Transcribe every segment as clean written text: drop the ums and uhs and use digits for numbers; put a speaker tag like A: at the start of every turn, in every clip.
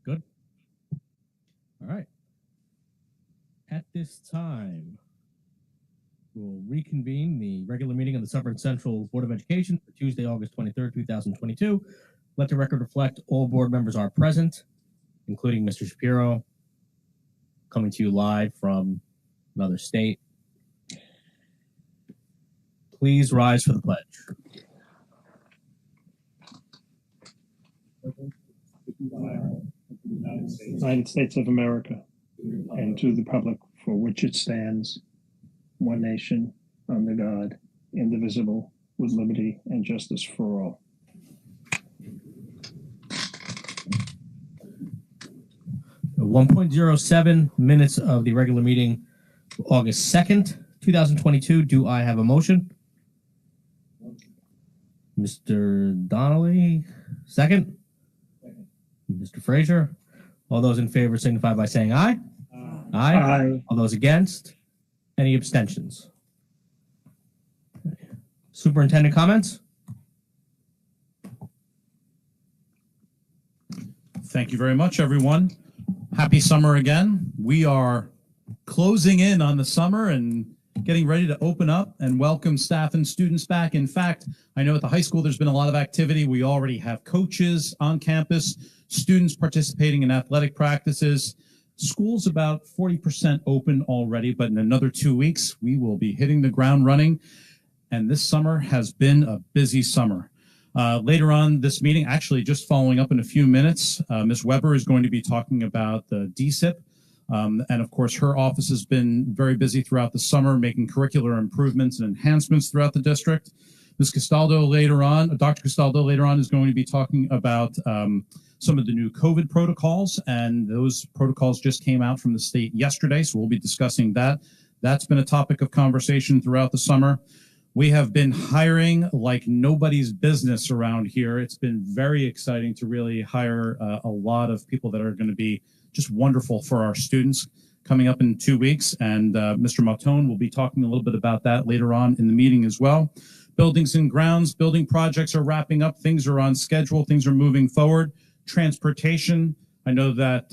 A: Good. All right. At this time, we'll reconvene the regular meeting of the Suffern Central Board of Education for Tuesday, August 23rd, 2022. Let the record reflect all board members are present, including Mr. Shapiro, coming to you live from another state. Please rise for the pledge.
B: United States of America, and to the republic for which it stands, one nation, under God, indivisible, with liberty and justice for all.
A: The 1.07 minutes of the regular meeting, August 2nd, 2022. Do I have a motion? Mr. Donnelly, second. Mr. Frazier. All those in favor signify by saying aye. Aye.
B: Aye.
A: All those against? Any abstentions? Superintendent comments?
C: Thank you very much, everyone. Happy summer again. We are closing in on the summer and getting ready to open up and welcome staff and students back. In fact, I know at the high school there's been a lot of activity. We already have coaches on campus, students participating in athletic practices. School's about 40% open already, but in another 2 weeks, we will be hitting the ground running. And this summer has been a busy summer. Later on this meeting, actually just following up in a few minutes, Ms. Weber is going to be talking about the DSIP. And of course, her office has been very busy throughout the summer, making curricular improvements and enhancements throughout the district. Ms. Castaldo later on, Dr. Castaldo later on is going to be talking about some of the new COVID protocols, and those protocols just came out from the state yesterday, so we'll be discussing that. That's been a topic of conversation throughout the summer. We have been hiring like nobody's business around here. It's been very exciting to really hire a lot of people that are going to be just wonderful for our students coming up in 2 weeks. And Mr. Mautone will be talking a little bit about that later on in the meeting as well. Buildings and grounds, building projects are wrapping up. Things are on schedule. Things are moving forward. Transportation. I know that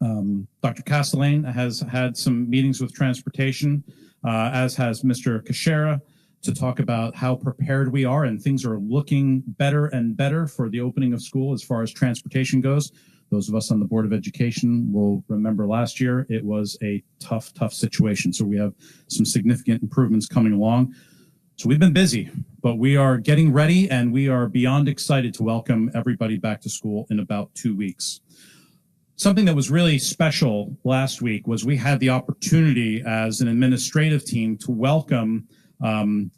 C: Dr. Castellane has had some meetings with transportation, as has Mr. Kashera, to talk about how prepared we are, and things are looking better and better for the opening of school as far as transportation goes. Those of us on the Board of Education will remember last year it was a tough situation. So we have some significant improvements coming along. So we've been busy, but we are getting ready, and we are beyond excited to welcome everybody back to school in about 2 weeks. Something that was really special last week was we had the opportunity as an administrative team to welcome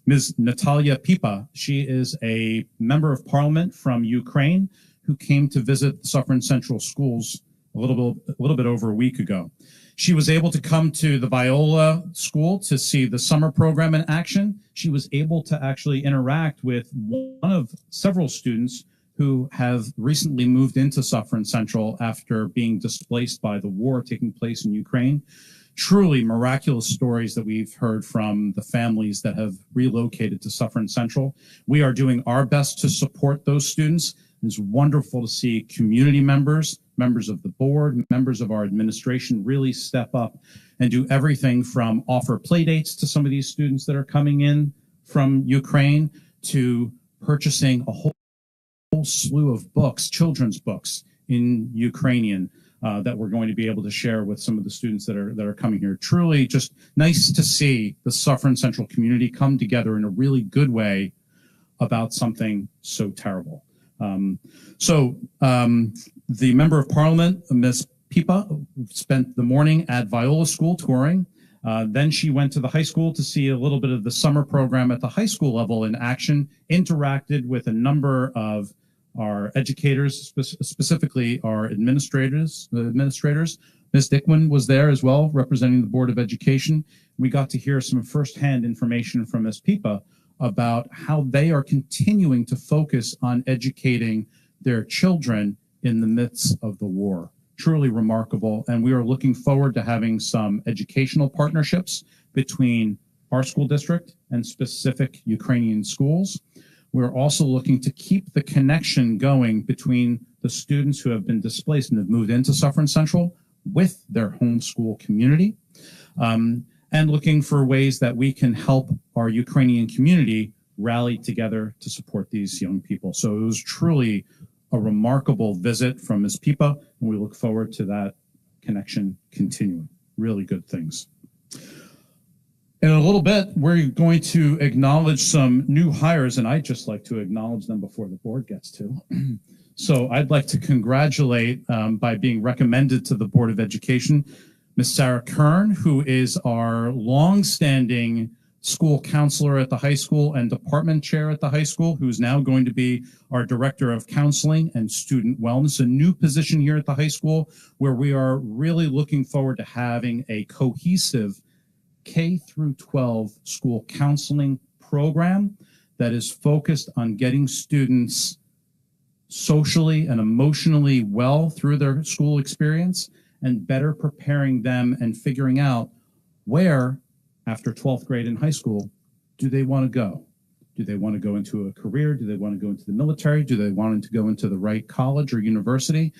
C: Ms. Natalia Pipa. She is a member of parliament from Ukraine who came to visit Suffern Central Schools a little bit over a week ago. She was able to come to the Viola School to see the summer program in action. She was able to actually interact with one of several students who have recently moved into Suffern Central after being displaced by the war taking place in Ukraine. Truly miraculous stories that we've heard from the families that have relocated to Suffern Central. We are doing our best to support those students. It's wonderful to see community members, members of the board, members of our administration really step up and do everything from offer play dates to some of these students that are coming in from Ukraine to purchasing a whole slew of books, children's books in Ukrainian that we're going to be able to share with some of the students that are coming here. Truly just nice to see the Suffern Central community come together in a really good way about something so terrible. The member of parliament, Ms. Pipa, spent the morning at Viola School touring. Then she went to the high school to see a little bit of the summer program at the high school level in action, interacted with a number of our educators, specifically our administrators. Ms. Dickman was there as well, representing the Board of Education. We got to hear some firsthand information from Ms. Pipa about how they are continuing to focus on educating their children in the midst of the war. Truly remarkable. And we are looking forward to having some educational partnerships between our school district and specific Ukrainian schools. we're also looking to keep the connection going between the students who have been displaced and have moved into Suffern Central with their homeschool community, and looking for ways that we can help our Ukrainian community rally together to support these young people. So it was truly a remarkable visit from Ms. Pipa, and we look forward to that connection continuing. Really good things. In a little bit, we're going to acknowledge some new hires, and I'd just like to acknowledge them before the board gets to. So I'd like to congratulate, by being recommended to the Board of Education, Ms. Sarah Kern, who is our longstanding school counselor at the high school and department chair at the high school, who's now going to be our director of counseling and student wellness, a new position here at the high school where we are really looking forward to having a cohesive K through 12 school counseling program that is focused on getting students socially and emotionally well through their school experience and better preparing them and figuring out where, after 12th grade in high school, do they want to go? Do they want to go into a career? Do they want to go into the military? Do they want to go into the right college or university?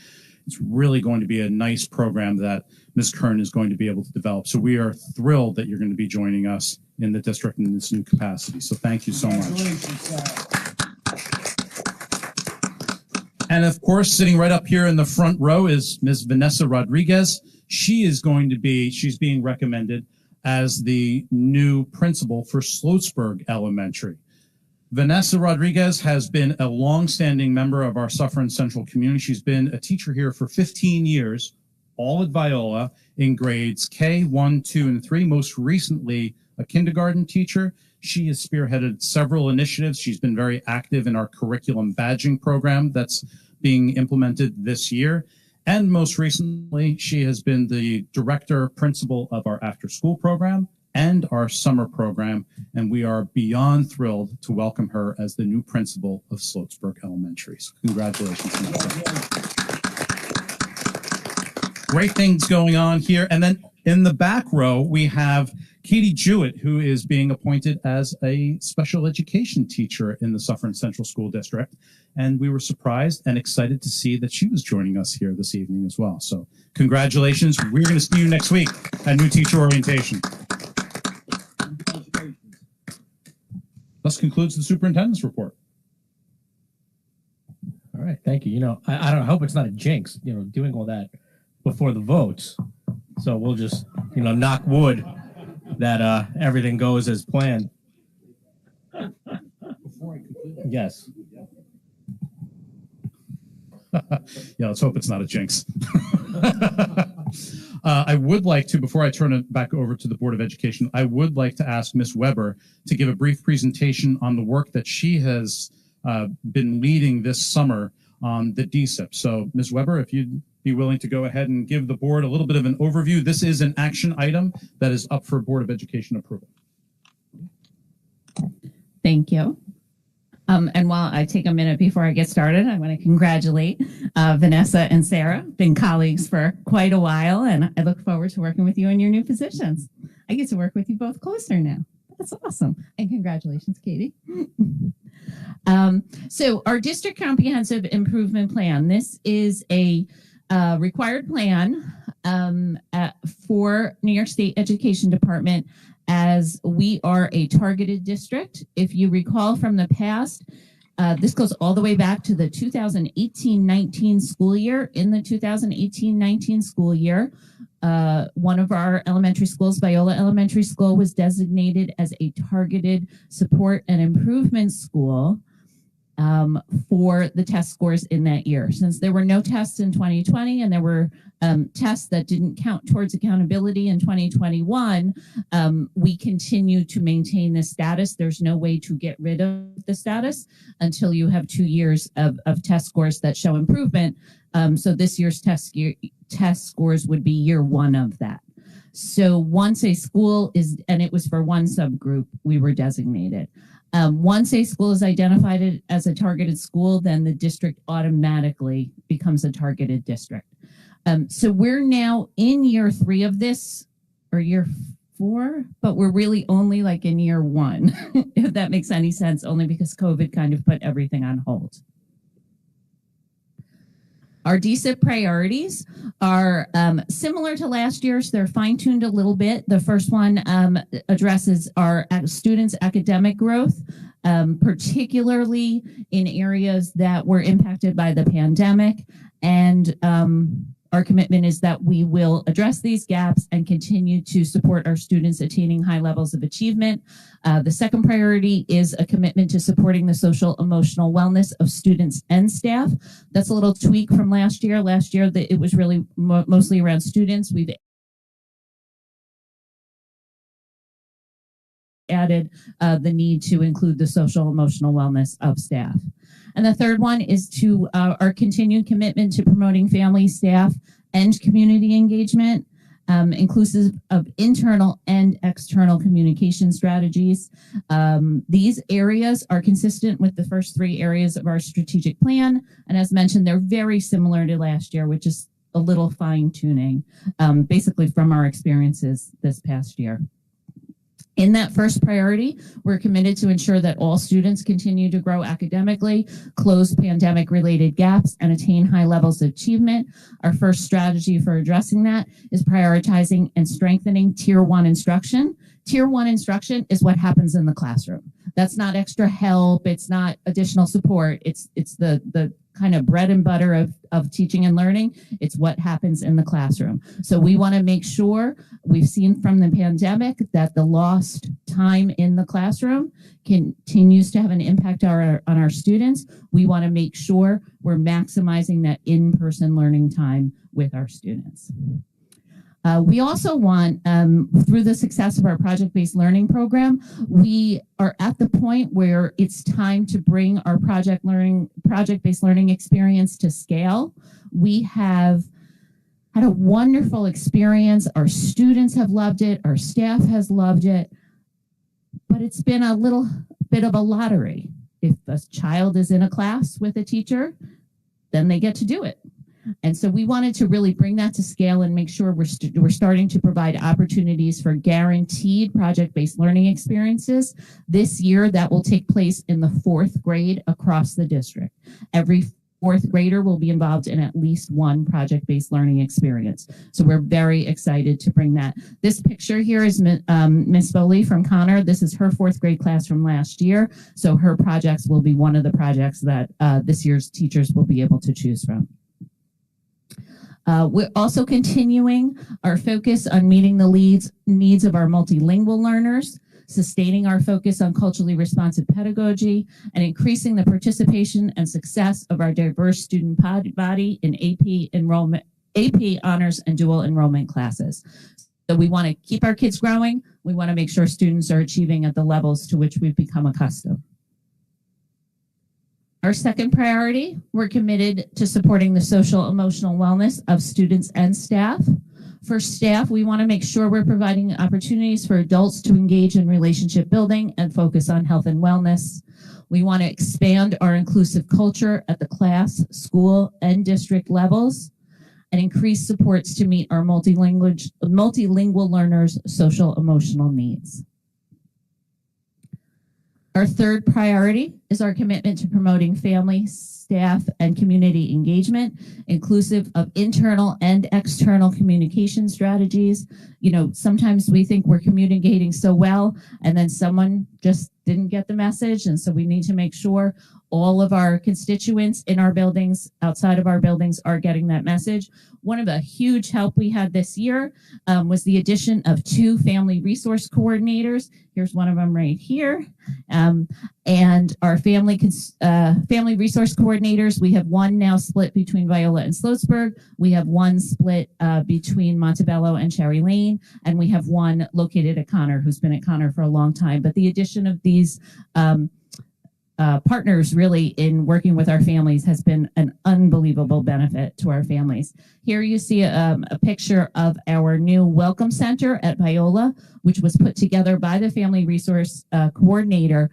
C: It's really going to be a nice program that Ms. Kern is going to be able to develop. So we are thrilled that you're going to be joining us in the district in this new capacity. So thank you so much. And of course, sitting right up here in the front row is Ms. Vanessa Rodriguez. She's being recommended as the new principal for Sloatsburg Elementary. Vanessa Rodriguez has been a longstanding member of our Suffern Central community. She's been a teacher here for 15 years, all at Viola in grades K, 1, 2, and 3, most recently a kindergarten teacher. She has spearheaded several initiatives. She's been very active in our curriculum badging program that's being implemented this year. And most recently, she has been the director principal of our after-school program and our summer program, and we are beyond thrilled to welcome her as the new principal of Sloatsburg Elementary. So congratulations. Great things going on here. And then in the back row, we have Katie Jewett, who is being appointed as a special education teacher in the Suffern Central School District. And we were surprised and excited to see that she was joining us here this evening as well. So congratulations. We're going to see you next week at New Teacher Orientation. Thus concludes the superintendent's report.
A: All right, thank you. You know, I don't hope it's not a jinx, you know, doing all that before the votes. So we'll just, you know, knock wood that everything goes as planned.
C: Before I conclude,
A: Yes.
C: yeah, let's hope it's not a jinx. I would like to, before I turn it back over to the Board of Education, I would like to ask Ms. Weber to give a brief presentation on the work that she has been leading this summer on the DSIP. So Ms. Weber, if you'd be willing to go ahead and give the board a little bit of an overview. This is an action item that is up for Board of Education approval.
D: Thank you. And while I take a minute before I get started, I want to congratulate Vanessa and Sarah, been colleagues for quite a while, and I look forward to working with you in your new positions. I get to work with you both closer now. That's awesome. And congratulations, Katie. So our district comprehensive improvement plan, this is a required plan for New York State Education Department, as we are a targeted district. If you recall from the past, this goes all the way back to the 2018-19 school year. In the 2018-19 school year, one of our elementary schools, Viola Elementary School, was designated as a targeted support and improvement school for the test scores in that year. Since there were no tests in 2020 and there were tests that didn't count towards accountability in 2021, we continue to maintain this status. There's no way to get rid of the status until you have 2 years of test scores that show improvement. So this year's test scores would be year one of that. So once a school is, and it was for one subgroup, we were designated. Once a school is identified as a targeted school, then the district automatically becomes a targeted district. So we're now in year 3 of this, or year 4, but we're really only like in year 1, if that makes any sense, only because COVID kind of put everything on hold. Our DSIP priorities are similar to last year's. They're fine-tuned a little bit. The first one addresses our students' academic growth, particularly in areas that were impacted by the pandemic. And our commitment is that we will address these gaps and continue to support our students attaining high levels of achievement. The second priority is a commitment to supporting the social emotional wellness of students and staff. That's a little tweak from last year. Last year, it was really mostly around students. We've added the need to include the social emotional wellness of staff. And the third one is to our continued commitment to promoting family, staff, and community engagement, inclusive of internal and external communication strategies. These areas are consistent with the first 3 areas of our strategic plan. And as mentioned, they're very similar to last year, which is a little fine tuning, basically from our experiences this past year. In that first priority, we're committed to ensure that all students continue to grow academically, close pandemic-related gaps, and attain high levels of achievement. Our first strategy for addressing that is prioritizing and strengthening Tier 1 instruction. Tier 1 instruction is what happens in the classroom. That's not extra help. It's not additional support. It's the kind of bread and butter of teaching and learning. It's what happens in the classroom. So we want to make sure, we've seen from the pandemic that the lost time in the classroom continues to have an impact on our students. We want to make sure we're maximizing that in-person learning time with our students. We also want, through the success of our project-based learning program, we are at the point where it's time to bring our project-based learning experience to scale. We have had a wonderful experience. Our students have loved it. Our staff has loved it. But it's been a little bit of a lottery. If a child is in a class with a teacher, then they get to do it. And so we wanted to really bring that to scale and make sure we're starting to provide opportunities for guaranteed project-based learning experiences. This year, that will take place in the 4th grade across the district. Every 4th grader will be involved in at least one project-based learning experience. So we're very excited to bring that. This picture here is Miss Foley from Connor. This is her 4th grade class from last year. So her projects will be one of the projects that this year's teachers will be able to choose from. We're also continuing our focus on meeting the needs of our multilingual learners, sustaining our focus on culturally responsive pedagogy, and increasing the participation and success of our diverse student body in AP honors and dual enrollment classes. So we want to keep our kids growing. We want to make sure students are achieving at the levels to which we've become accustomed. Our second priority, we're committed to supporting the social emotional wellness of students and staff. For staff, we want to make sure we're providing opportunities for adults to engage in relationship building and focus on health and wellness. We want to expand our inclusive culture at the class, school, and district levels, and increase supports to meet our multilingual learners' social emotional needs. Our third priority is our commitment to promoting family, staff, and community engagement, inclusive of internal and external communication strategies. You know, sometimes we think we're communicating so well, and then someone just didn't get the message. And so we need to make sure all of our constituents in our buildings, outside of our buildings, are getting that message. One of the huge help we had this year was the addition of 2 family resource coordinators. Here's one of them right here. And our family resource coordinators, we have one now split between Viola and Sloatsburg. We have one split between Montebello and Cherry Lane. And we have one located at Connor, who's been at Connor for a long time. But the addition of these partners really in working with our families has been an unbelievable benefit to our families. Here you see a picture of our new Welcome Center at Viola, which was put together by the Family Resource Coordinator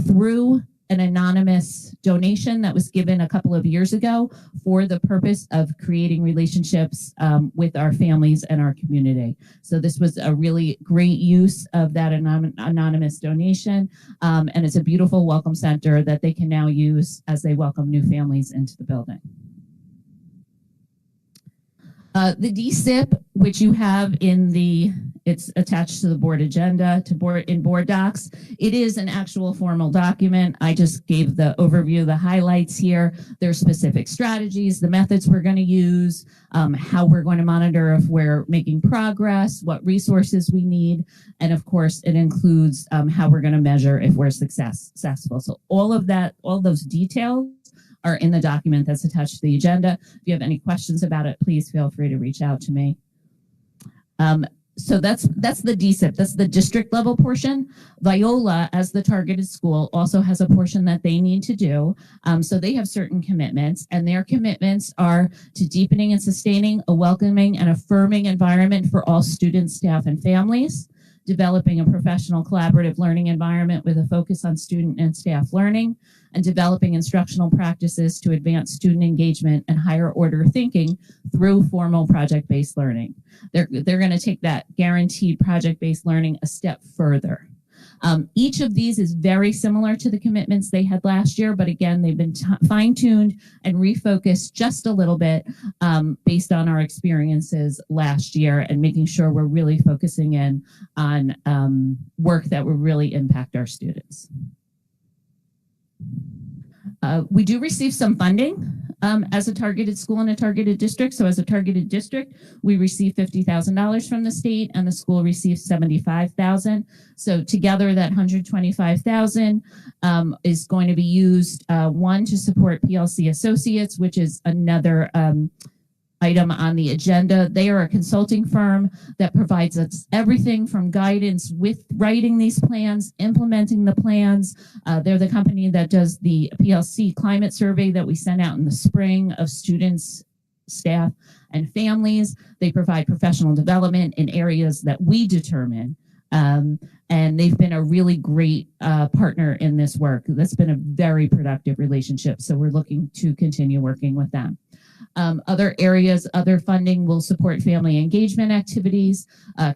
D: through an anonymous donation that was given a couple of years ago for the purpose of creating relationships with our families and our community. So this was a really great use of that anonymous donation, and it's a beautiful welcome center that they can now use as they welcome new families into the building. The DSIP, which you have it's attached to the board agenda, in board docs. It is an actual formal document. I just gave the overview, the highlights here. There's specific strategies, the methods we're going to use, how we're going to monitor if we're making progress, what resources we need, and of course, it includes how we're going to measure if we're successful. So all of that, all those details are in the document that's attached to the agenda. If you have any questions about it, please feel free to reach out to me. So that's the DSIP. That's the district level portion. Viola, as the targeted school, also has a portion that they need to do. So they have certain commitments, and their commitments are to deepening and sustaining a welcoming and affirming environment for all students, staff, and families, developing a professional collaborative learning environment with a focus on student and staff learning, and developing instructional practices to advance student engagement and higher order thinking through formal project-based learning. They're going to take that guaranteed project-based learning a step further. Each of these is very similar to the commitments they had last year, but again, they've been fine-tuned and refocused just a little bit based on our experiences last year and making sure we're really focusing in on work that will really impact our students. We do receive some funding as a targeted school and a targeted district. So as a targeted district, we receive $50,000 from the state, and the school receives $75,000. So together, that $125,000 is going to be used, one, to support PLC Associates, which is another item on the agenda. They are a consulting firm that provides us everything from guidance with writing these plans, implementing the plans. They're the company that does the PLC climate survey that we sent out in the spring of students, staff, and families. They provide professional development in areas that we determine. And they've been a really great partner in this work. That's been a very productive relationship. So we're looking to continue working with them. Other areas, other funding will support family engagement activities,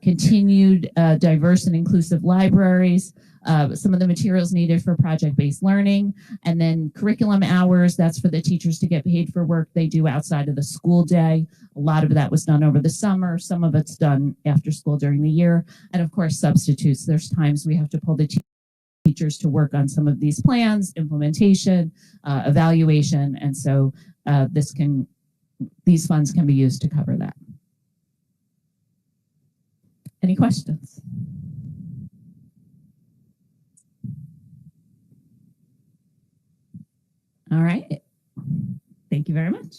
D: continued diverse and inclusive libraries, some of the materials needed for project-based learning, and then curriculum hours. That's for the teachers to get paid for work they do outside of the school day. A lot of that was done over the summer. Some of it's done after school during the year. And of course, substitutes. There's times we have to pull the teachers to work on some of these plans, implementation, evaluation. And so these funds can be used to cover that. Any questions? All right. Thank you very much.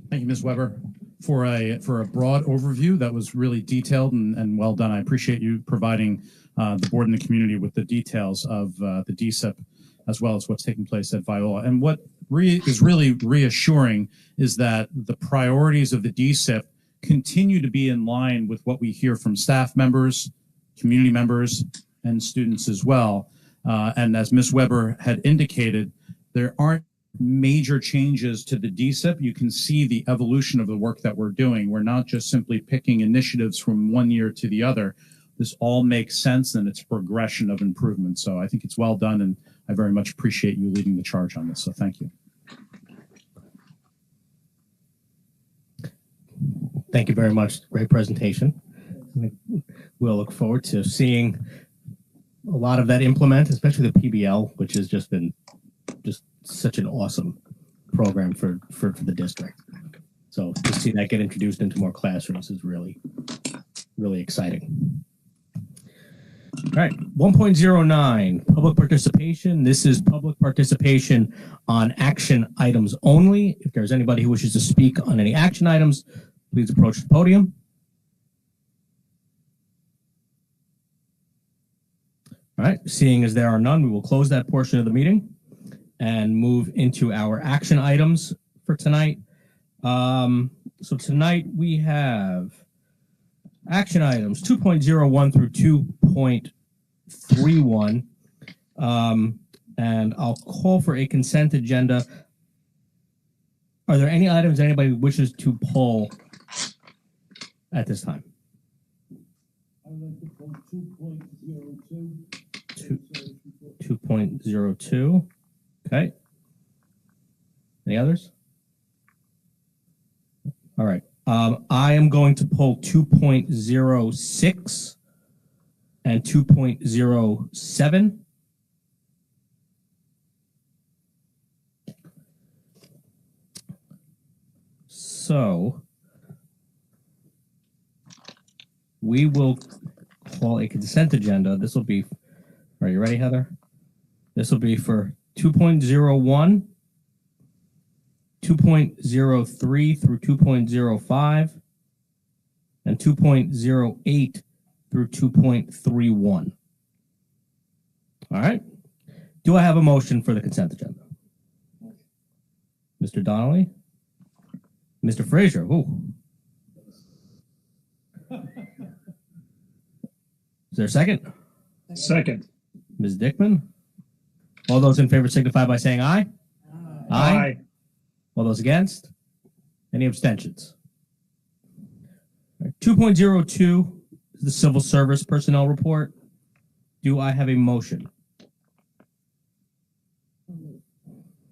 C: Thank you, Ms. Weber, for a broad overview that was really detailed and well done. I appreciate you providing the board and the community with the details of the DSIP, as well as what's taking place at Viola. And what is really reassuring is that the priorities of the DSIP continue to be in line with what we hear from staff members, community members, and students as well. And as Ms. Weber had indicated, there aren't major changes to the DSIP. You can see the evolution of the work that we're doing. We're not just simply picking initiatives from one year to the other. This all makes sense, and it's progression of improvement. So I think it's well done, and I very much appreciate you leading the charge on this. So thank you.
A: Thank you very much. Great presentation. We'll look forward to seeing a lot of that implement, especially the PBL, which has just been such an awesome program for the district. So to see that get introduced into more classrooms is really, really exciting. All right, 1.09, public participation. This is public participation on action items only. If there's anybody who wishes to speak on any action items, please approach the podium. All right, seeing as there are none, we will close that portion of the meeting and move into our action items for tonight. So tonight we have action items 2.01 through 2.31. and I'll call for a consent agenda. Are there any items anybody wishes to pull at this time?
E: I'd like to pull 2.02.
A: 2.02. Okay. Any others? All right. I am going to pull 2.06 and 2.07. So we will call a consent agenda. This will be, are you ready, Heather? This will be for 2.01, 2.03 through 2.05, and 2.08 through 2.31. All right. Do I have a motion for the consent agenda? Mr. Donnelly? Mr. Frazier? Ooh. Is there a second?
B: Second.
A: Ms. Dickman? All those in favor signify by saying aye.
B: Aye.
A: All those against? Any abstentions? All right, 2.02 is the Civil Service Personnel Report. Do I have a motion?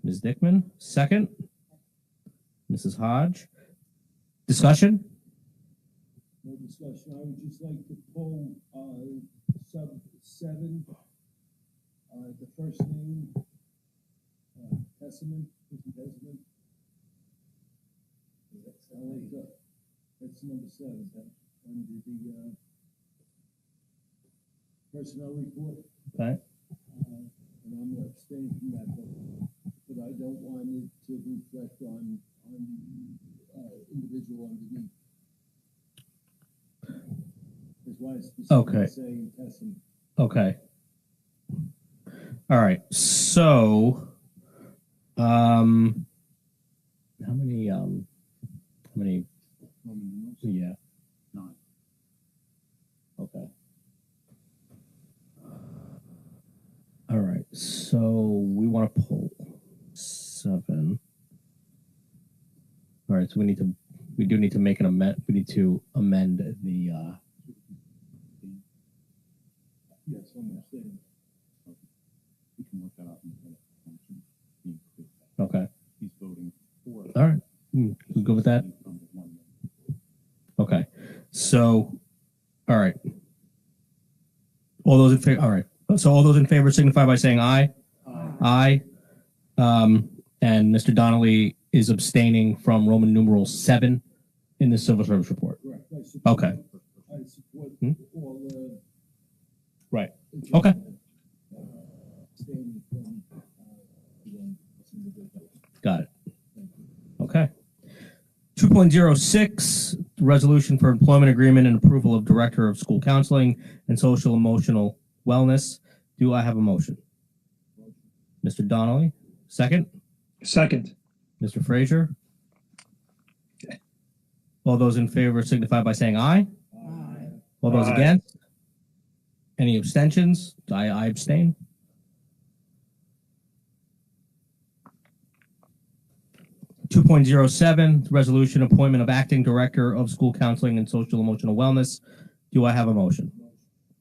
A: Ms. Dickman, second. Mrs. Hodge. Discussion?
E: No discussion. I would just like to pull sub 7, the first name, Testament, Testament. That's number 7. That under the personnel report.
A: Okay.
E: And I'm going to abstain from that, but I don't want it to reflect on individual underneath. That's why it's
A: Okay.
E: saying Testament.
A: Okay. All right. So, how many, yeah.
C: 9.
A: Okay. All right. So we want to pull 7. All right. So we do need to make an amend. We need to amend the,
E: Yes, I'm abstaining.
C: We can work that out in the function.
A: okay.
C: He's voting for.
A: All right. We go with that. Okay. So, all right. All those in favor. All right. So all those in favor signify by saying aye. Aye. And Mr. Donnelly is abstaining from Roman numeral 7 in the Civil Service Report.
E: Correct.
A: Okay.
E: I support all the.
A: Right. Okay.
E: Abstaining from
A: Got it. Okay. 2.06, resolution for employment agreement and approval of Director of School Counseling and Social Emotional Wellness. Do I have a motion? Mr. Donnelly, second.
B: Second.
A: Mr. Frazier. All those in favor signify by saying aye.
E: Aye.
A: All those
B: Aye.
A: against? Any abstentions? I abstain. .07, resolution appointment of acting director of school counseling and social emotional wellness. Do I have a motion?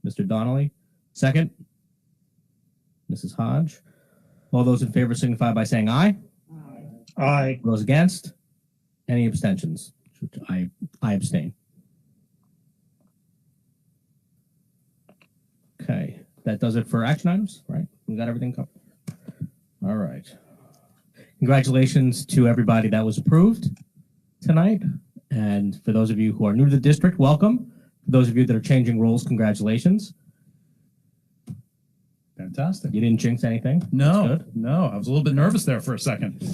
A: Mr. Donnelly, second. Mrs. Hodge. All those in favor signify by saying aye.
B: Aye.
A: Those against? Any abstentions? I abstain. Okay, that does it for action items, right? We got everything covered. All right. Congratulations to everybody that was approved tonight. And for those of you who are new to the district, welcome. For those of you that are changing roles, congratulations.
C: Fantastic.
A: You didn't jinx anything?
C: No,
A: That's good.
C: no, I was a little bit nervous there for a second.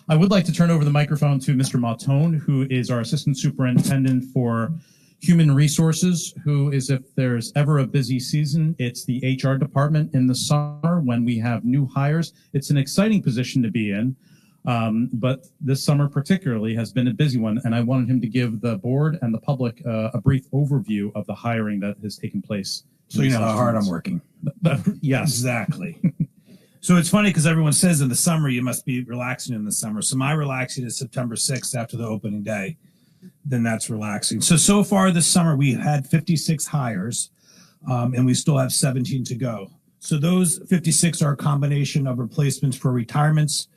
C: I would like to turn over the microphone to Mr. Mautone, who is our Assistant Superintendent for Human Resources, who is, if there's ever a busy season, it's the HR department in the summer when we have new hires. It's an exciting position to be in, but this summer particularly has been a busy one, and I wanted him to give the board and the public a brief overview of the hiring that has taken place
F: So you know how hard I'm working.
C: Yes.
F: Exactly. So it's funny because everyone says in the summer you must be relaxing in the summer. So my relaxing is September 6th after the opening day. Then that's relaxing. So far this summer we had 56 hires, and we still have 17 to go. So those 56 are a combination of replacements for retirements,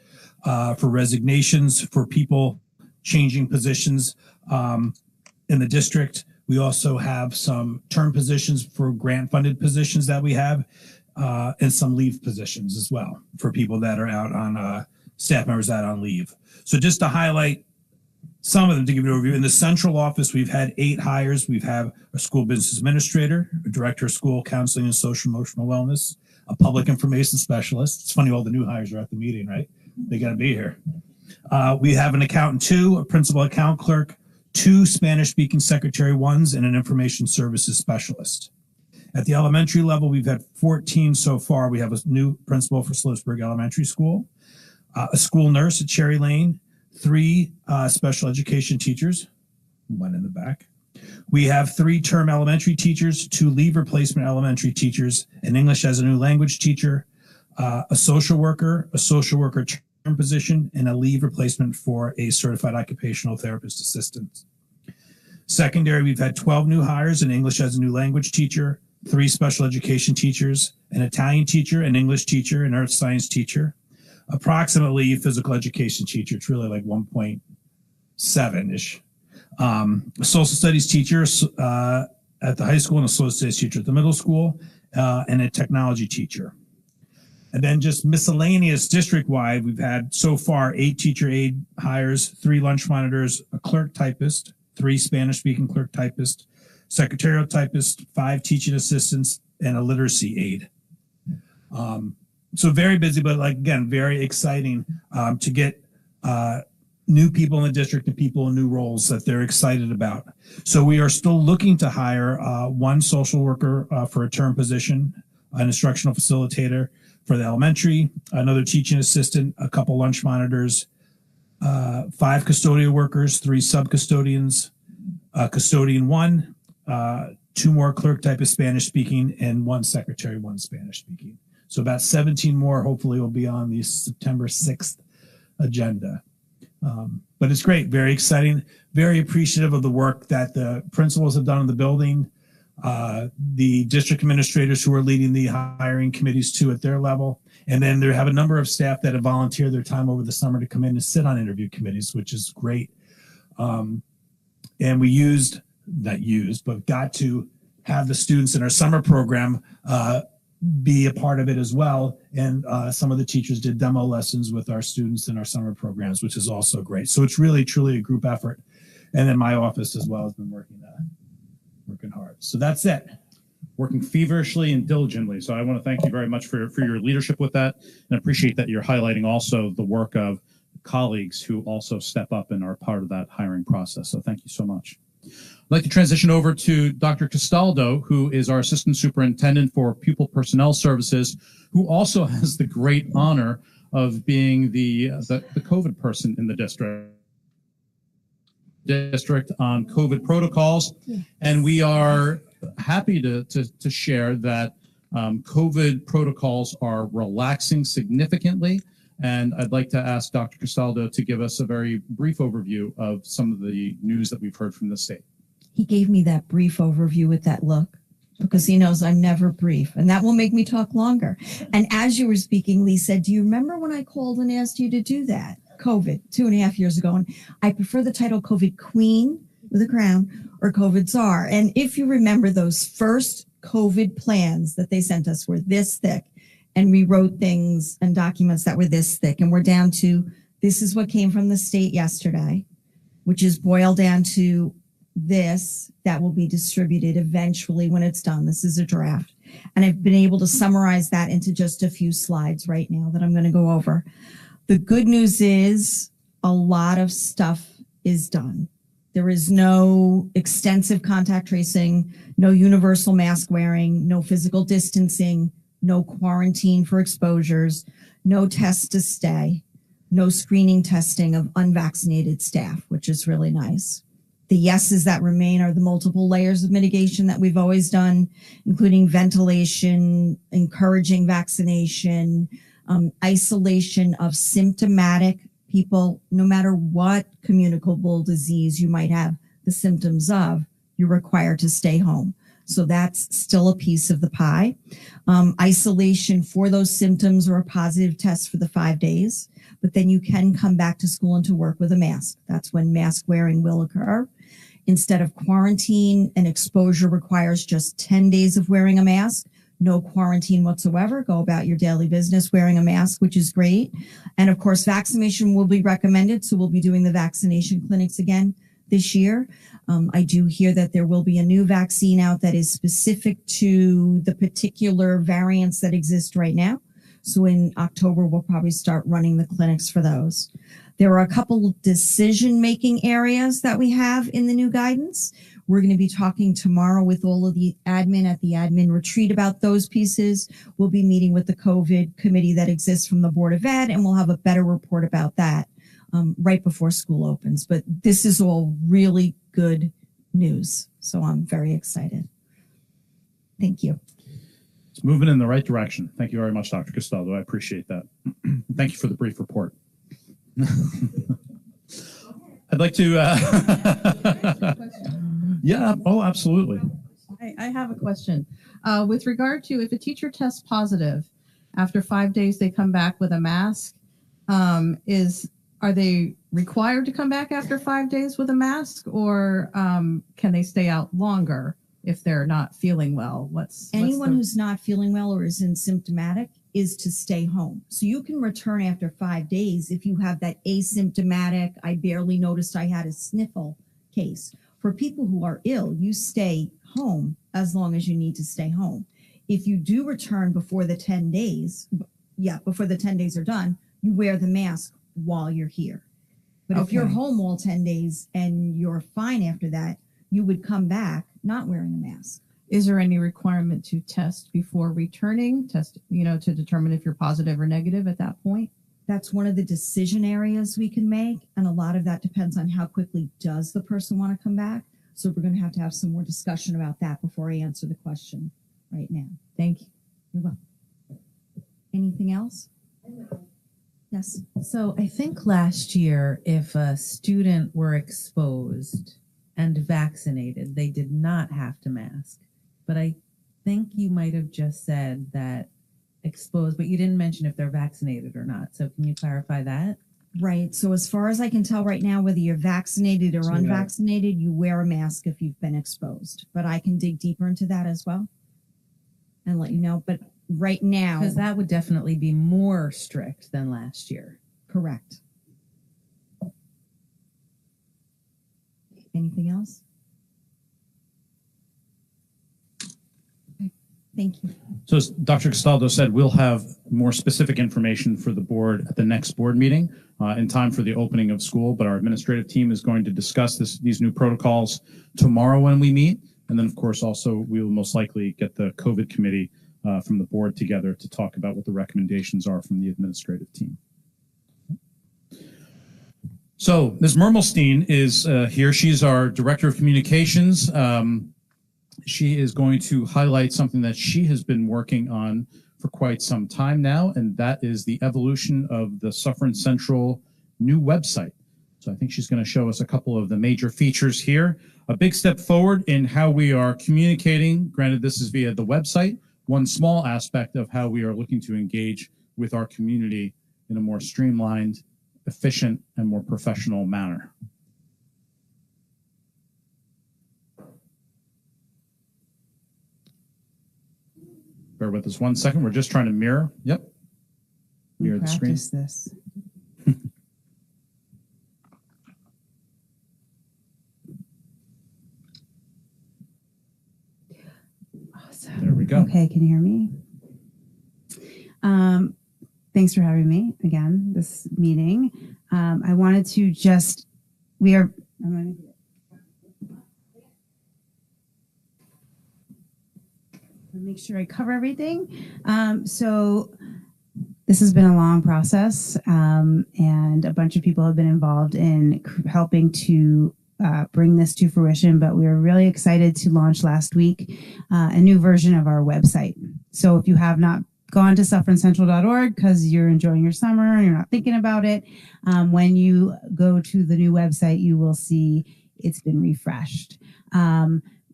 F: for resignations, for people changing positions in the district. We also have some term positions for grant-funded positions that we have, and some leave positions as well for people that are out on staff members out on leave. So just to highlight some of them to give you an overview, in the central office, we've had 8 hires. We've had a school business administrator, a director of school counseling and social emotional wellness, a public information specialist. It's funny, all the new hires are at the meeting, right? They got to be here. We have an accountant 2, a principal account clerk, 2 Spanish-speaking secretary 1s, and an information services specialist. At the elementary level, we've had 14 so far. We have a new principal for Sloatsburg Elementary School, a school nurse at Cherry Lane, 3 special education teachers, 1 in the back. We have 3 term elementary teachers, 2 leave replacement elementary teachers, an English as a new language teacher, a social worker term position, and a leave replacement for a certified occupational therapist assistant. Secondary, we've had 12 new hires, an English as a new language teacher, 3 special education teachers, an Italian teacher, an English teacher, an earth science teacher, approximately physical education teacher. It's really like 1.7-ish. A social studies teacher at the high school and a social studies teacher at the middle school, and a technology teacher. And then just miscellaneous district-wide, we've had so far 8 teacher aide hires, 3 lunch monitors, a clerk typist, 3 Spanish-speaking clerk typist, secretarial typist, 5 teaching assistants, and a literacy aide. So very busy, but like, again, very exciting to get new people in the district and people in new roles that they're excited about. So we are still looking to hire 1 social worker for a term position, an instructional facilitator for the elementary, another teaching assistant, a couple lunch monitors, 5 custodial workers, 3 sub-custodians, custodian 1, 2 more clerk type of Spanish speaking, and 1 secretary, 1 Spanish speaking. So about 17 more hopefully will be on the September 6th agenda. But it's great, very exciting, very appreciative of the work that the principals have done in the building, the district administrators who are leading the hiring committees too at their level. And then they have a number of staff that have volunteered their time over the summer to come in and sit on interview committees, which is great. And we got to have the students in our summer program be a part of it as well. And some of the teachers did demo lessons with our students in our summer programs, which is also great. So it's really, truly a group effort. And then my office as well has been working hard. So that's it.
C: Working feverishly and diligently. So I want to thank you very much for your leadership with that, and appreciate that you're highlighting also the work of colleagues who also step up and are part of that hiring process. So thank you so much. I'd like to transition over to Dr. Castaldo, who is our Assistant Superintendent for Pupil Personnel Services, who also has the great honor of being the COVID person in the district on COVID protocols. And we are happy to share that COVID protocols are relaxing significantly. And I'd like to ask Dr. Castaldo to give us a very brief overview of some of the news that we've heard from the state.
G: He gave me that brief overview with that look because he knows I'm never brief, and that will make me talk longer. And as you were speaking, Lee said, do you remember when I called and asked you to do that? COVID 2.5 years ago. And I prefer the title COVID Queen with a crown or COVID Czar. And if you remember, those first COVID plans that they sent us were this thick, and we wrote things and documents that were this thick, and we're down to, this is what came from the state yesterday, which is boiled down to this that will be distributed eventually when it's done. This is a draft. And I've been able to summarize that into just a few slides right now that I'm going to go over. The good news is a lot of stuff is done. There is no extensive contact tracing, no universal mask wearing, no physical distancing, no quarantine for exposures, no test to stay, no screening testing of unvaccinated staff, which is really nice. The yeses that remain are the multiple layers of mitigation that we've always done, including ventilation, encouraging vaccination, isolation of symptomatic people, no matter what communicable disease you might have the symptoms of, you're required to stay home. So that's still a piece of the pie. Isolation for those symptoms or a positive test for the 5 days, but then you can come back to school and to work with a mask. That's when mask wearing will occur. Instead of quarantine, an exposure requires just 10 days of wearing a mask. No quarantine whatsoever. Go about your daily business wearing a mask, which is great. And of course, vaccination will be recommended. So we'll be doing the vaccination clinics again this year. I do hear that there will be a new vaccine out that is specific to the particular variants that exist right now. So in October, we'll probably start running the clinics for those. There are a couple of decision-making areas that we have in the new guidance. We're going to be talking tomorrow with all of the admin at the admin retreat about those pieces. We'll be meeting with the COVID committee that exists from the Board of Ed, and we'll have a better report about that right before school opens. But this is all really good news. So I'm very excited. Thank you.
C: It's moving in the right direction. Thank you very much, Dr. Castaldo. I appreciate that. Thank you for the brief report. I'd like to, yeah, oh, absolutely.
H: I have a question. With regard to if a teacher tests positive, after 5 days they come back with a mask, are they required to come back after 5 days with a mask, or can they stay out longer if they're not feeling well?
G: Anyone who's not feeling well or is asymptomatic is to stay home. So you can return after 5 days if you have that asymptomatic, I barely noticed I had a sniffle case. For people who are ill, you stay home as long as you need to stay home. If you do return before the 10 days, before the 10 days are done, you wear the mask while you're here. But if you're home all 10 days and you're fine after that, you would come back not wearing a mask.
H: Is there any requirement to test before returning? Test, to determine if you're positive or negative at that point?
G: That's one of the decision areas we can make. And a lot of that depends on how quickly does the person want to come back. So we're going to have some more discussion about that before I answer the question right now.
H: Thank you.
G: You're welcome. Anything else? Yes.
I: So I think last year, if a student were exposed and vaccinated, they did not have to mask. But I think you might have just said that exposed, but you didn't mention if they're vaccinated or not. So can you clarify that?
G: Right. So as far as I can tell right now, whether you're vaccinated or unvaccinated, you wear a mask if you've been exposed. But I can dig deeper into that as well and let you know. But right now,
I: because that would definitely be more strict than last year.
G: Correct. Anything else? Okay. Thank you.
C: So as Dr. Castaldo said, we'll have more specific information for the board at the next board meeting in time for the opening of school. But our administrative team is going to discuss these new protocols tomorrow when we meet. And then, of course, also we will most likely get the COVID committee from the board together to talk about what the recommendations are from the administrative team. So Ms. Mermelstein is here. She's our Director of Communications. She is going to highlight something that she has been working on for quite some time now, and that is the evolution of the Suffern Central new website. So I think she's going to show us a couple of the major features here. A big step forward in how we are communicating. Granted, this is via the website. One small aspect of how we are looking to engage with our community in a more streamlined, efficient, and more professional manner. Bear with us 1 second. We're just trying to mirror. Yep. Mirror the screen.
I: This. Awesome.
C: There we go.
J: Okay, can you hear me? Thanks for having me again, this meeting. I wanted to just, make sure I cover everything. So this has been a long process, and a bunch of people have been involved in helping to bring this to fruition, but we were really excited to launch last week a new version of our website. So if you have not gone to sufferncencentral.org because you're enjoying your summer and you're not thinking about it, when you go to the new website, you will see it's been refreshed.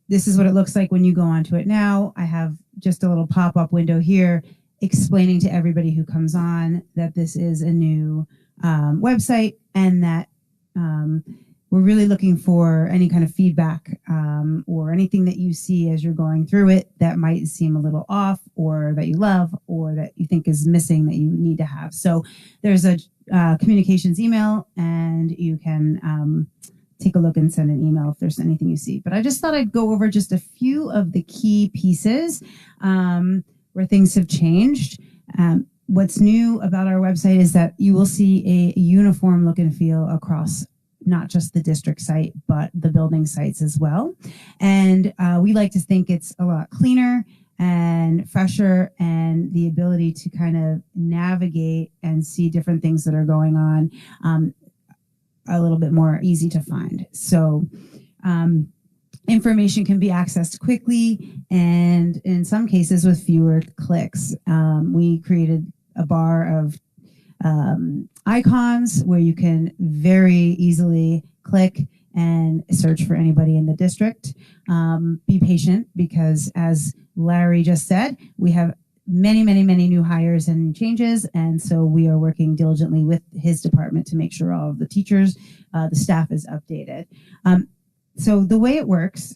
J: This is what it looks like when you go onto it now. I have just a little pop-up window here explaining to everybody who comes on that this is a new website, and that we're really looking for any kind of feedback or anything that you see as you're going through it that might seem a little off, or that you love, or that you think is missing that you need to have. So there's a communications email, and you can take a look and send an email if there's anything you see. But I just thought I'd go over just a few of the key pieces where things have changed. What's new about our website is that you will see a uniform look and feel across not just the district site, but the building sites as well. And we like to think it's a lot cleaner and fresher, and the ability to kind of navigate and see different things that are going on a little bit more easy to find. So information can be accessed quickly, and in some cases with fewer clicks. We created a bar of icons where you can very easily click and search for anybody in the district. Be patient, because as Larry just said, we have many new hires and changes, and so we are working diligently with his department to make sure all of the teachers, the staff is updated. So the way it works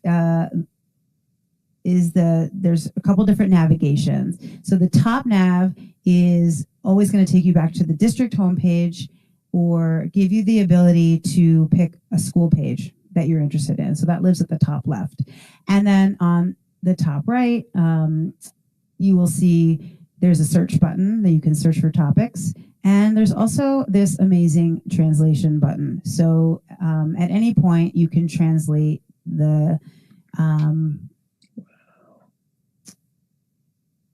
J: is there's a couple different navigations. So the top nav is always going to take you back to the district homepage, or give you the ability to pick a school page that you're interested in. So that lives at the top left. And then on the top right, you will see there's a search button that you can search for topics. And there's also this amazing translation button. So at any point, you can translate the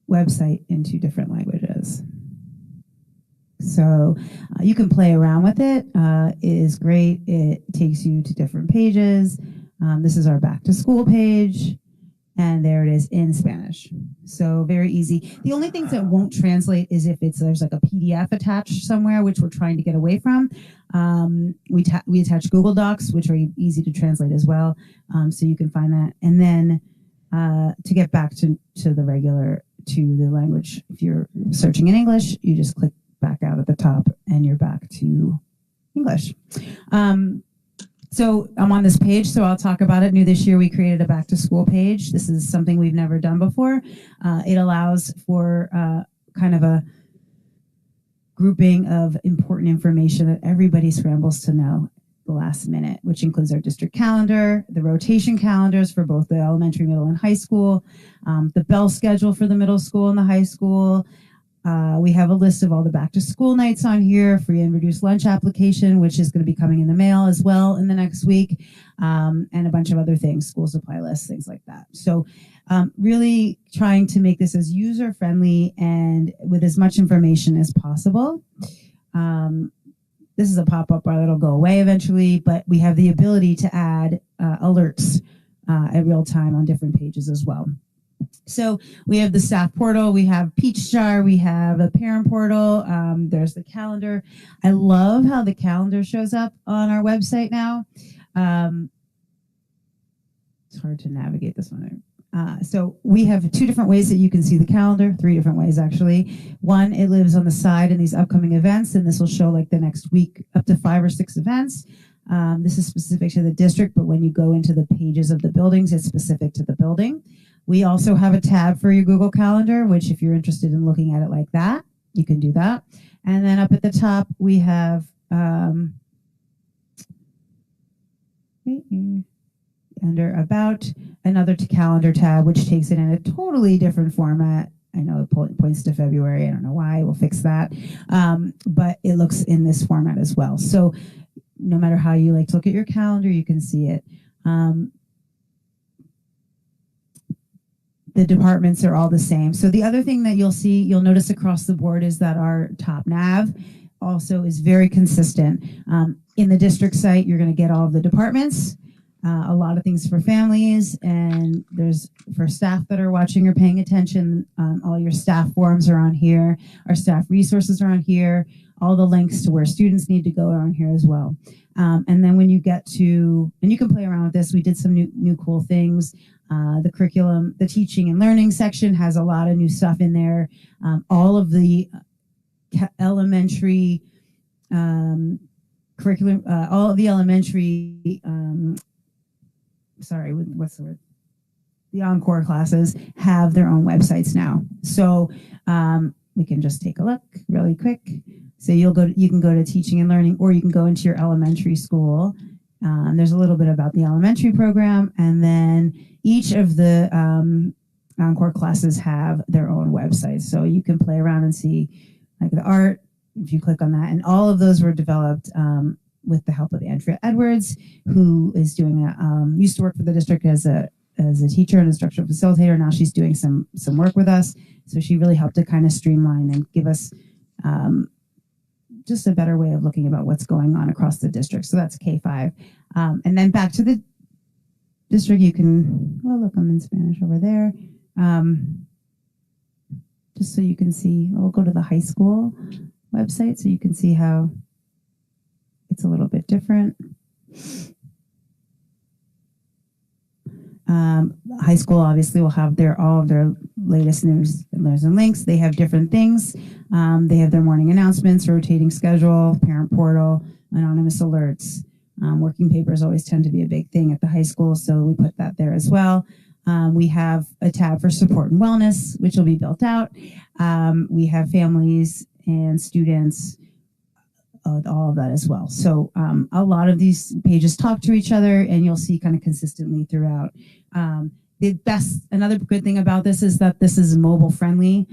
J: website into different languages. So you can play around with it. It is great. It takes you to different pages. This is our back to school page. And there it is in Spanish. So very easy. The only things that won't translate is if there's like a PDF attached somewhere, which we're trying to get away from. We attach Google Docs, which are easy to translate as well. So you can find that. And then to get back to the language, if you're searching in English, you just click back out at the top and you're back to English. So I'm on this page, so I'll talk about it. New this year, we created a back to school page. This is something we've never done before. It allows for kind of a grouping of important information that everybody scrambles to know the last minute, which includes our district calendar, the rotation calendars for both the elementary, middle, and high school, the bell schedule for the middle school and the high school. We have a list of all the back to school nights on here, free and reduced lunch application, which is going to be coming in the mail as well in the next week, and a bunch of other things, school supply lists, things like that. So really trying to make this as user friendly and with as much information as possible. This is a pop-up bar that'll go away eventually, but we have the ability to add alerts at real time on different pages as well. So we have the staff portal, we have Peach Jar, we have a parent portal, there's the calendar. I love how the calendar shows up on our website now. It's hard to navigate this one. So we have 2 different ways that you can see the calendar, 3 different ways actually. One, it lives on the side in these upcoming events, and this will show like the next week up to 5 or 6 events. This is specific to the district, but when you go into the pages of the buildings, it's specific to the building. We also have a tab for your Google Calendar, which if you're interested in looking at it like that, you can do that. And then up at the top, we have under About, another calendar tab, which takes it in a totally different format. I know it points to February. I don't know why. We'll fix that. But it looks in this format as well. So no matter how you like to look at your calendar, you can see it. The departments are all the same. So the other thing that you'll notice across the board is that our top nav also is very consistent. In the district site, you're going to get all of the departments. a lot of things for families, and there's for staff that are watching or paying attention. All your staff forums are on here. Our staff resources are on here. All the links to where students need to go are on here as well. And then when you get to, and you can play around with this, we did some new cool things. The curriculum, the teaching and learning section has a lot of new stuff in there. All of the elementary curriculum, all of the elementary, what's the word? The encore classes have their own websites now. So we can just take a look really quick. So you can go to teaching and learning, or you can go into your elementary school. There's a little bit about the elementary program, and then each of the encore classes have their own websites. So you can play around and see like the art if you click on that. And all of those were developed with the help of Andrea Edwards, who is doing used to work for the district as a teacher and instructional facilitator. Now she's doing some work with us. So she really helped to kind of streamline and give us just a better way of looking about what's going on across the district. So that's K5. And then back to the district, you can, well, look, I'm in Spanish over there. Just so you can see, we'll go to the high school website so you can see how it's a little bit different. High school obviously will have all of their latest news and links. They have different things. They have their morning announcements, rotating schedule, parent portal, anonymous alerts. Working papers always tend to be a big thing at the high school, so we put that there as well. We have a tab for support and wellness, which will be built out. We have families and students, all of that as well. So a lot of these pages talk to each other, and you'll see kind of consistently throughout. Another good thing about this is that this is mobile friendly.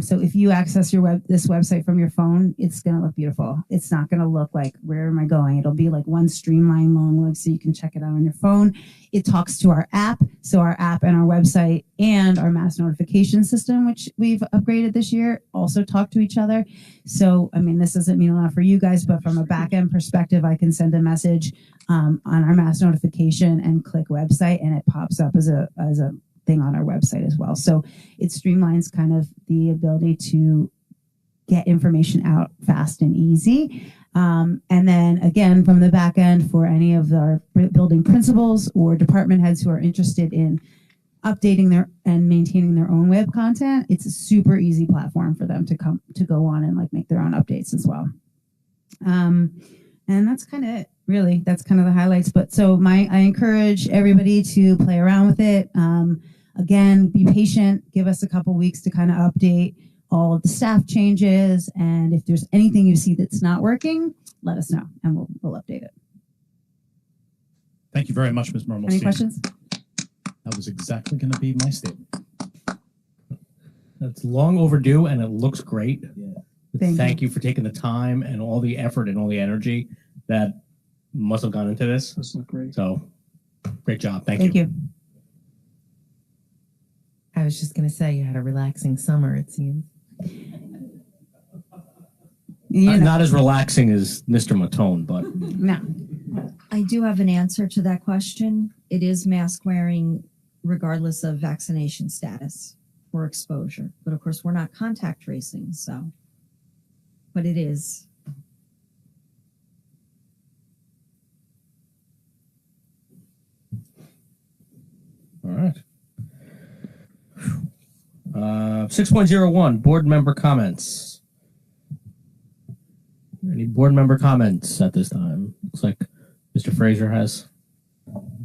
J: So if you access this website from your phone, it's going to look beautiful. It's not going to look like, where am I going? It'll be like one streamlined long look, so you can check it out on your phone. It talks to our app. So our app and our website and our mass notification system, which we've upgraded this year, also talk to each other. So, I mean, this doesn't mean a lot for you guys, but from a back end perspective, I can send a message on our mass notification and click website, and it pops up as a thing on our website as well. So it streamlines kind of the ability to get information out fast and easy. And then again, from the back end, for any of our building principals or department heads who are interested in updating and maintaining their own web content, it's a super easy platform for them to go on and like make their own updates as well. And that's kind of it, really. That's kind of the highlights. But so I encourage everybody to play around with it. Again, be patient. Give us a couple weeks to kind of update all of the staff changes. And if there's anything you see that's not working, let us know, and we'll update it.
C: Thank you very much, Ms. Mermelstein.
J: Any questions?
C: That was exactly going to be my statement.
A: That's long overdue, and it looks great.
J: Yeah.
A: Thank you for taking the time and all the effort and all the energy that must have gone into this.
B: This looks great.
A: So, great job. Thank
J: Thank you.
I: I was just going to say you had a relaxing summer, it seems.
A: Not as relaxing as Mr. Matone, but
J: No.
G: I do have an answer to that question. It is mask wearing regardless of vaccination status or exposure. But of course, we're not contact tracing, so. But it is.
A: all right. 6.01 board member comments. Any board member comments at this time? Looks like Mr. Fraser has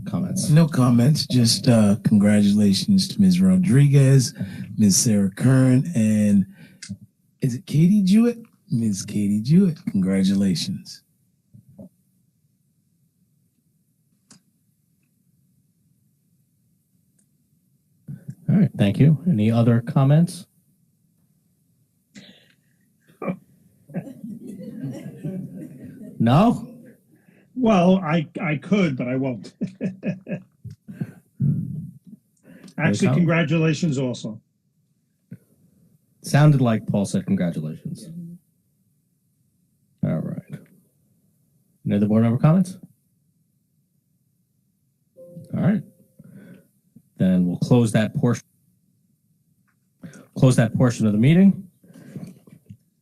A: comments.
K: No comments, just congratulations to Ms. Rodriguez, Ms. Sarah Kern, and is it Katie Jewett? Ms. Katie Jewett, congratulations.
A: All right, thank you. Any other comments? No?
B: Well, I could, but I won't. Actually, congratulations also.
A: Sounded like Paul said congratulations. All right. Any other board member comments? All right. Then we'll close that portion. Close that portion of the meeting.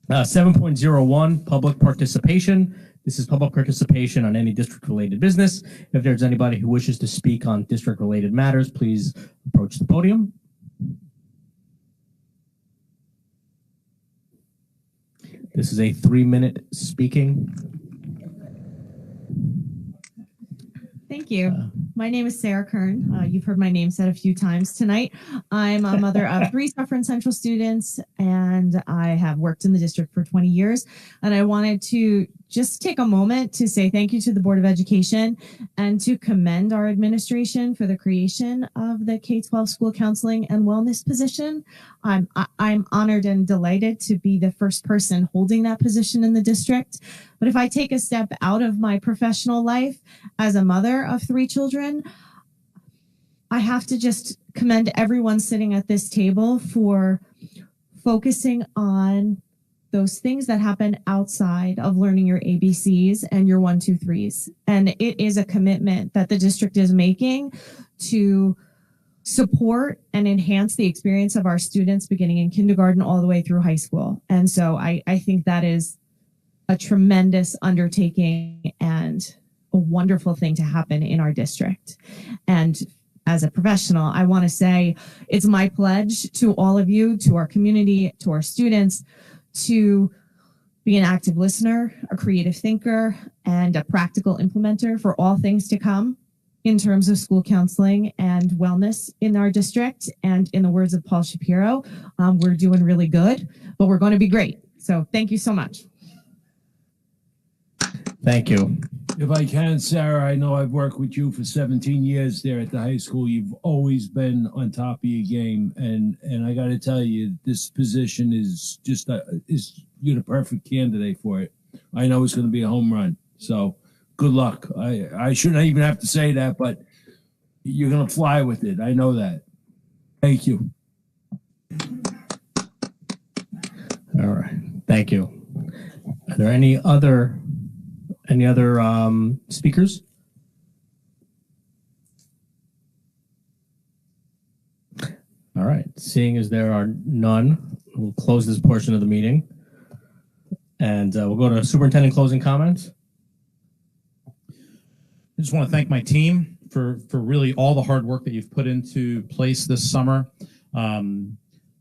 A: 7.01, public participation. This is public participation on any district-related business. If there's anybody who wishes to speak on district-related matters, please approach the podium. This is a 3-minute speaking.
L: Thank you. My name is Sarah Kern. You've heard my name said a few times tonight. I'm a mother of 3 Suffern Central students, and I have worked in the district for 20 years. And I wanted to just take a moment to say thank you to the Board of Education and to commend our administration for the creation of the K-12 school counseling and wellness position. I'm honored and delighted to be the first person holding that position in the district. But if I take a step out of my professional life as a mother of 3 children, I have to just commend everyone sitting at this table for focusing on those things that happen outside of learning your ABCs and your 1, 2, 3s. And it is a commitment that the district is making to support and enhance the experience of our students beginning in kindergarten all the way through high school. And so I think that is a tremendous undertaking and a wonderful thing to happen in our district. And as a professional, I want to say it's my pledge to all of you, to our community, to our students, to be an active listener, a creative thinker, and a practical implementer for all things to come in terms of school counseling and wellness in our district. And in the words of Paul Shapiro, we're doing really good, but we're going to be great. So thank you so much.
A: Thank you.
E: If I can, Sarah, I know I've worked with you for 17 years there at the high school. You've always been on top of your game, and I got to tell you, this position is just you're the perfect candidate for it. I know it's going to be a home run. So good luck. I shouldn't even have to say that, but you're going to fly with it. I know that. Thank you.
A: All right. Thank you. Are there any other speakers? All right. Seeing as there are none, we'll close this portion of the meeting. And we'll go to superintendent closing comments.
C: I just want to thank my team for really all the hard work that you've put into place this summer. The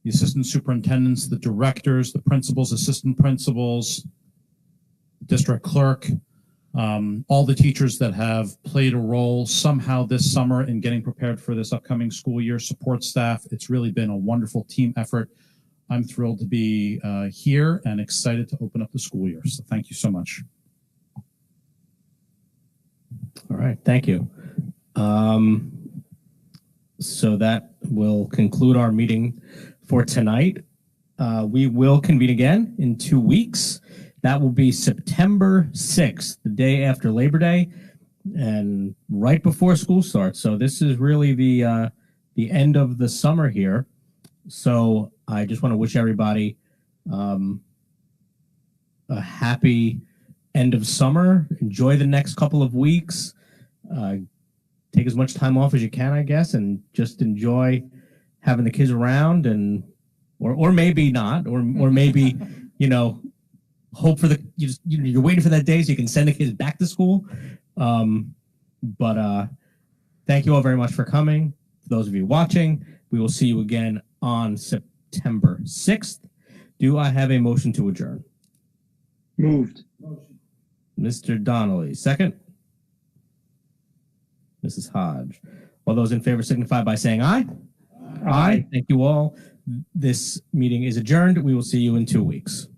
C: assistant superintendents, the directors, the principals, assistant principals, district clerk, all the teachers that have played a role somehow this summer in getting prepared for this upcoming school year, support staff. It's really been a wonderful team effort. I'm thrilled to be here and excited to open up the school year. So thank you so much.
A: All right. Thank you. So that will conclude our meeting for tonight. We will convene again in 2 weeks. That will be September 6th, the day after Labor Day, and right before school starts. So this is really the end of the summer here. So I just want to wish everybody a happy end of summer. Enjoy the next couple of weeks. Take as much time off as you can, I guess, and just enjoy having the kids around, and or maybe not, or maybe hope for you're waiting for that day so you can send the kids back to school. But thank you all very much for coming. For those of you watching, we will see you again on September 6th. Do I have a motion to adjourn?
B: Moved.
A: Mr. Donnelly, second. Mrs. Hodge. All those in favor signify by saying aye. Aye. Thank you all. This meeting is adjourned. We will see you in 2 weeks.